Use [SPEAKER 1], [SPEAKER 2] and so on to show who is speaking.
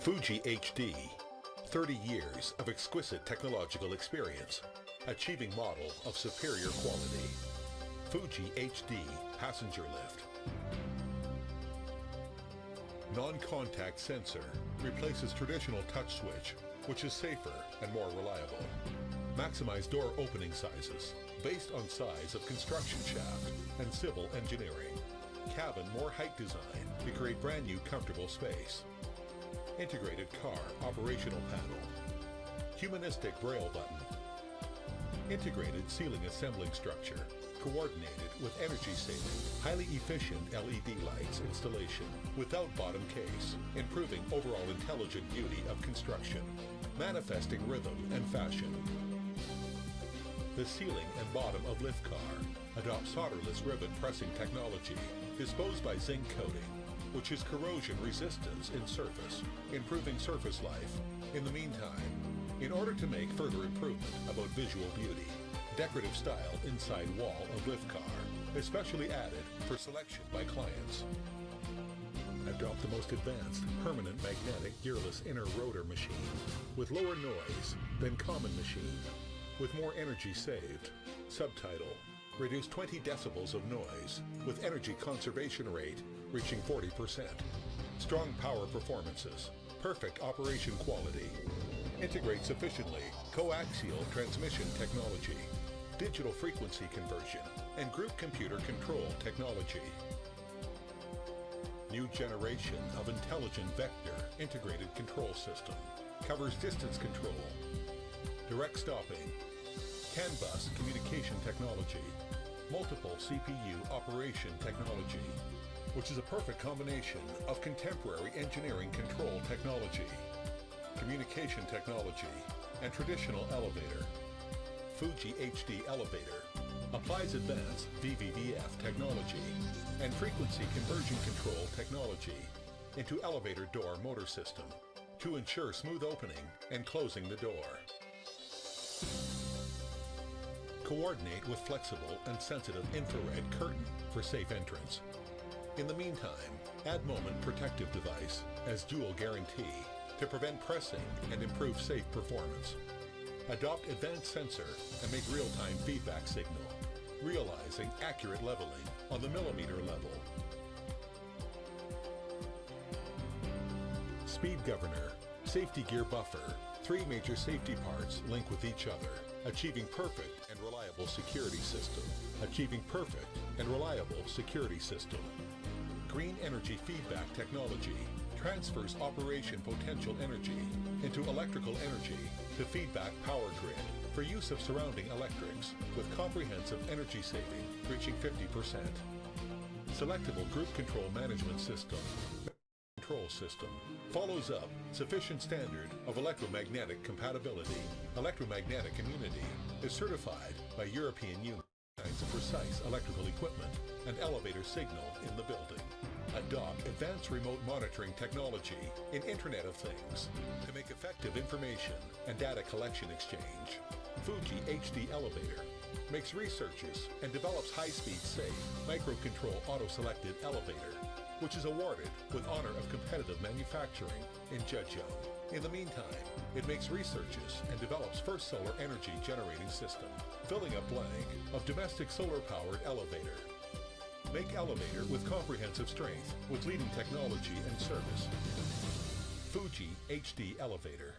[SPEAKER 1] Fuji HD, 30 years of exquisite technological experience, achieving model of superior quality. Fuji HD Passenger Lift. Non-contact sensor replaces traditional touch switch, which is safer and more reliable. Maximize door opening sizes based on size of construction shaft and civil engineering. Cabin more height design to create brand new comfortable space. Integrated car operational panel. Humanistic braille button. Integrated ceiling assembling structure, coordinated with energy-saving, highly efficient LED lights installation without bottom case, improving overall intelligent beauty of construction, manifesting rhythm and fashion. The ceiling and bottom of lift car adopts solderless rivet pressing technology, disposed by zinc coating, which is corrosion resistance in surface, improving surface life. In the meantime, in order to make further improvement about visual beauty, decorative style inside wall of lift car, especially added for selection by clients. Adopt the most advanced permanent magnetic gearless inner rotor machine with lower noise than common machine, with more energy saved. Subtitle: reduce 20 decibels of noise with energy conservation rate reaching 40%. Strong power performances, perfect operation quality. Integrate sufficiently coaxial transmission technology, digital frequency conversion, and group computer control technology. New generation of intelligent vector integrated control system, covers distance control, direct stopping, CAN bus communication technology, multiple CPU operation technology, which is a perfect combination of contemporary engineering control technology, communication technology, and traditional elevator. Fuji HD Elevator applies advanced VVVF technology and frequency conversion control technology into elevator door motor system to ensure smooth opening and closing the door. Coordinate with flexible and sensitive infrared curtain for safe entrance. In the meantime, add moment protective device as dual guarantee to prevent pressing and improve safe performance. Adopt advanced sensor and make real-time feedback signal, realizing accurate leveling on the millimeter level. Speed governor, safety gear buffer, 3 major safety parts link with each other, achieving perfect and reliable security system. Achieving perfect and reliable security system. Green energy feedback technology transfers operation potential energy into electrical energy to feedback power grid for use of surrounding electrics with comprehensive energy saving reaching 50%. Selectable group control management system. Control system follows up sufficient standard of electromagnetic compatibility. Electromagnetic immunity is certified by European Union. Kinds of precise electrical equipment and elevator signal in the building. Adopt advanced remote monitoring technology in Internet of Things to make effective information and data collection exchange. Fuji HD Elevator makes researches and develops high-speed safe microcontrol auto-selected elevator, which is awarded with honor of competitive manufacturing in Zhejiang. In the meantime, it makes researches and develops first solar energy generating system, filling up blank of domestic solar-powered elevator. Make elevator with comprehensive strength with leading technology and service. Fuji HD Elevator.